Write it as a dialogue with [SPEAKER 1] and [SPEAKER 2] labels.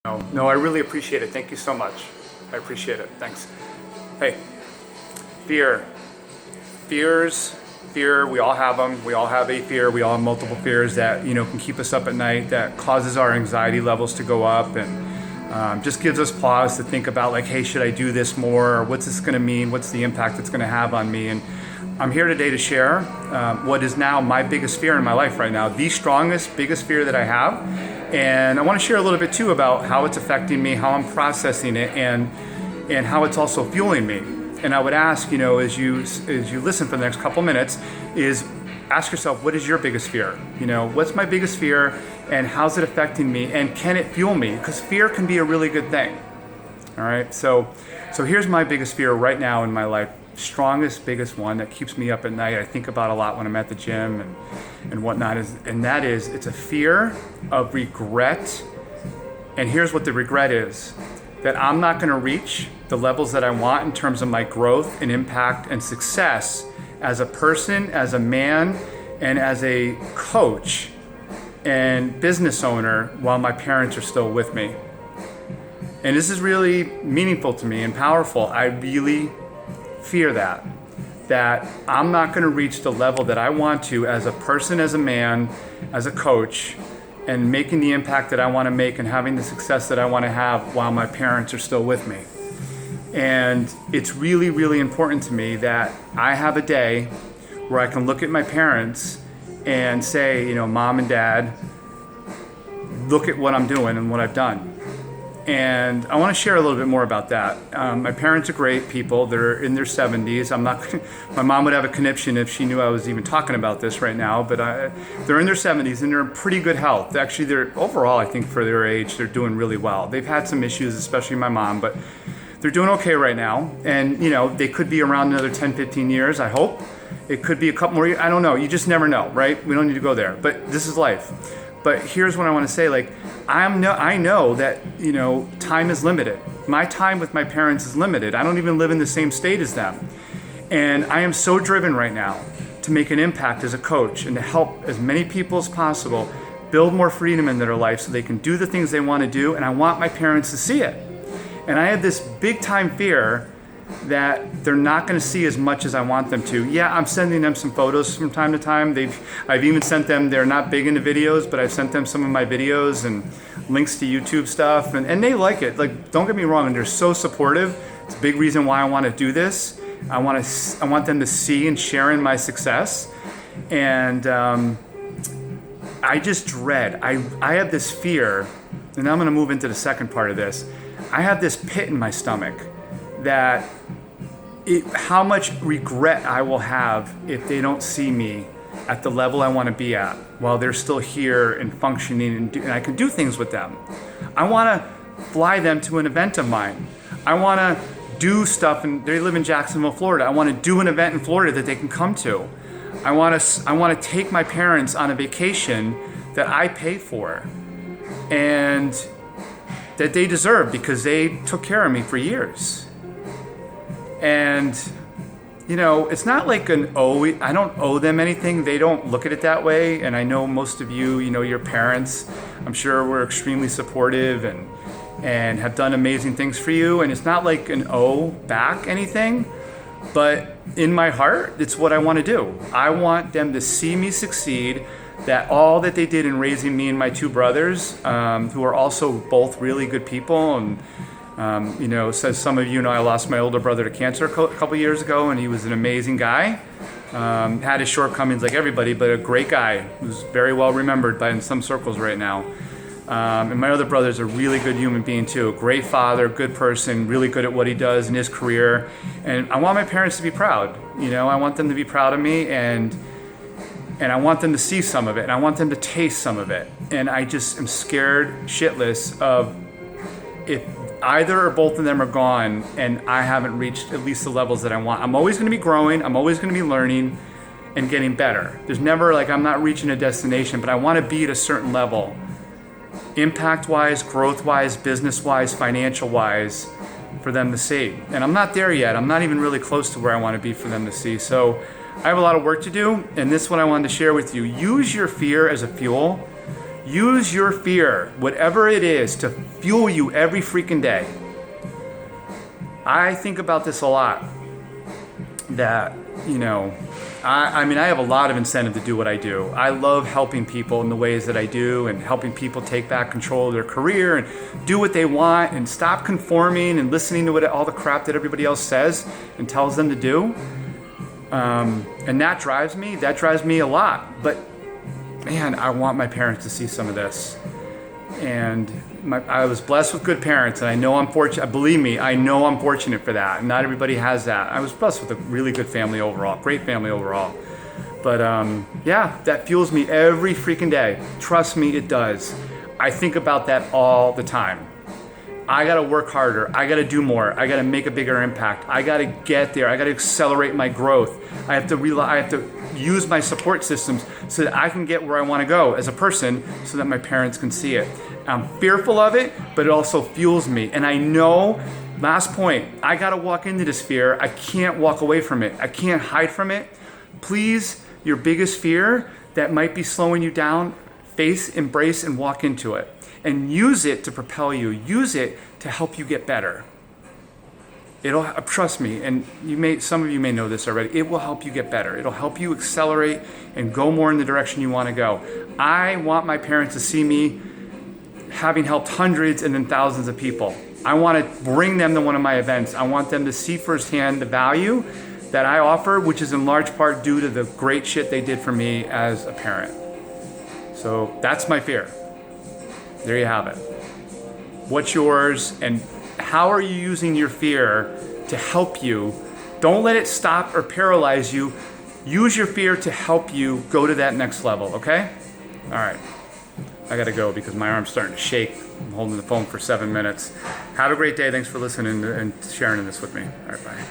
[SPEAKER 1] No, I really appreciate it. Thank you so much. I appreciate it. Thanks. Hey, fear. Fear, we all have them. We all have a fear. We all have multiple fears that, can keep us up at night, that causes our anxiety levels to go up and just gives us pause to think about like, hey, should I do this more? Or what's this going to mean? What's the impact it's going to have on me? And I'm here today to share what is now my biggest fear in my life right now, the strongest, biggest fear that I have. And I want to share a little bit too about how it's affecting me, how I'm processing it, and how it's also fueling me. And I would ask, as you listen for the next couple minutes, is ask yourself, what is your biggest fear? What's my biggest fear, and how's it affecting me, and can it fuel me? Because fear can be a really good thing. All right, so here's my biggest fear right now in my life, strongest, biggest one that keeps me up at night. I think about a lot when I'm at the gym and whatnot, it's a fear of regret. And here's what the regret is: that I'm not going to reach the levels that I want in terms of my growth and impact and success as a person, as a man, and as a coach and business owner while my parents are still with me. And this is really meaningful to me and powerful. I really fear that I'm not going to reach the level that I want to as a person, as a man, as a coach, and making the impact that I want to make and having the success that I want to have while my parents are still with me. And it's really, really important to me that I have a day where I can look at my parents and say, Mom and Dad, look at what I'm doing and what I've done. And I want to share a little bit more about that. My parents are great people. They're in their 70s. My mom would have a conniption if she knew I was even talking about this right now, but they're in their 70s and they're in pretty good health. Actually, they're overall, I think for their age, they're doing really well. They've had some issues, especially my mom, but they're doing okay right now. And, they could be around another 10, 15 years, I hope. It could be a couple more years. I don't know. You just never know, right? We don't need to go there, but this is life. But here's what I want to say, I know that, time is limited. My time with my parents is limited. I don't even live in the same state as them. And I am so driven right now to make an impact as a coach and to help as many people as possible build more freedom in their life so they can do the things they want to do. And I want my parents to see it. And I have this big time fear that they're not going to see as much as I want them to. Yeah, I'm sending them some photos from time to time. I've even sent them, they're not big into videos, but I've sent them some of my videos and links to YouTube stuff, and they like it. Don't get me wrong, and they're so supportive. It's a big reason why I want to do this. I want them to see and share in my success. And I just dread. I have this fear, and I'm going to move into the second part of this. I have this pit in my stomach that how much regret I will have if they don't see me at the level I want to be at while they're still here and functioning and I can do things with them. I want to fly them to an event of mine. I want to do stuff, and they live in Jacksonville, Florida. I want to do an event in Florida that they can come to. I want to take my parents on a vacation that I pay for and that they deserve because they took care of me for years. And, it's not like I don't owe them anything. They don't look at it that way. And I know most of you, your parents, I'm sure were extremely supportive and have done amazing things for you. And it's not like an owe back anything, but in my heart, it's what I want to do. I want them to see me succeed, that all that they did in raising me and my two brothers, who are also both really good people, and says some of you know, I lost my older brother to cancer a couple years ago, and he was an amazing guy. Had his shortcomings like everybody, but a great guy who's very well remembered in some circles right now. And my other brother's a really good human being too. A great father, good person, really good at what he does in his career. And I want my parents to be proud. I want them to be proud of me, and I want them to see some of it, and I want them to taste some of it. And I just am scared shitless of if either or both of them are gone and I haven't reached at least the levels that I want. I'm always going to be growing. I'm always going to be learning and getting better. There's never I'm not reaching a destination, but I want to be at a certain level, impact-wise, growth-wise, business-wise, financial-wise, for them to see. And I'm not there yet. I'm not even really close to where I want to be for them to see. So I have a lot of work to do, and this is what I wanted to share with you. Use your fear as a fuel. Use your fear, whatever it is, to fuel you every freaking day. I think about this a lot. That, I mean, I have a lot of incentive to do what I do. I love helping people in the ways that I do and helping people take back control of their career and do what they want and stop conforming and listening to all the crap that everybody else says and tells them to do. And that drives me a lot. But man, I want my parents to see some of this. And I was blessed with good parents, and I know I'm fortunate. Believe me, I know I'm fortunate for that. Not everybody has that. I was blessed with a really good family overall, great family overall. But yeah, that fuels me every freaking day. Trust me, it does. I think about that all the time. I gotta work harder. I gotta do more. I gotta make a bigger impact. I gotta get there. I gotta accelerate my growth. I have to use my support systems so that I can get where I want to go as a person, so that my parents can see it. I'm fearful of it, but it also fuels me. And I know, last point, I gotta walk into this fear. I can't walk away from it. I can't hide from it. Please, your biggest fear that might be slowing you down, face, embrace, and walk into it. And use it to propel you. Use it to help you get better. It'll, trust me, and some of you may know this already, it will help you get better. It'll help you accelerate and go more in the direction you want to go. I want my parents to see me having helped hundreds and then thousands of people. I want to bring them to one of my events. I want them to see firsthand the value that I offer, which is in large part due to the great shit they did for me as a parent. So that's my fear. There you have it. What's yours, and how are you using your fear to help you? Don't let it stop or paralyze you. Use your fear to help you go to that next level, okay? All right. I gotta go because my arm's starting to shake. I'm holding the phone for 7 minutes. Have a great day. Thanks for listening and sharing this with me. All right, bye.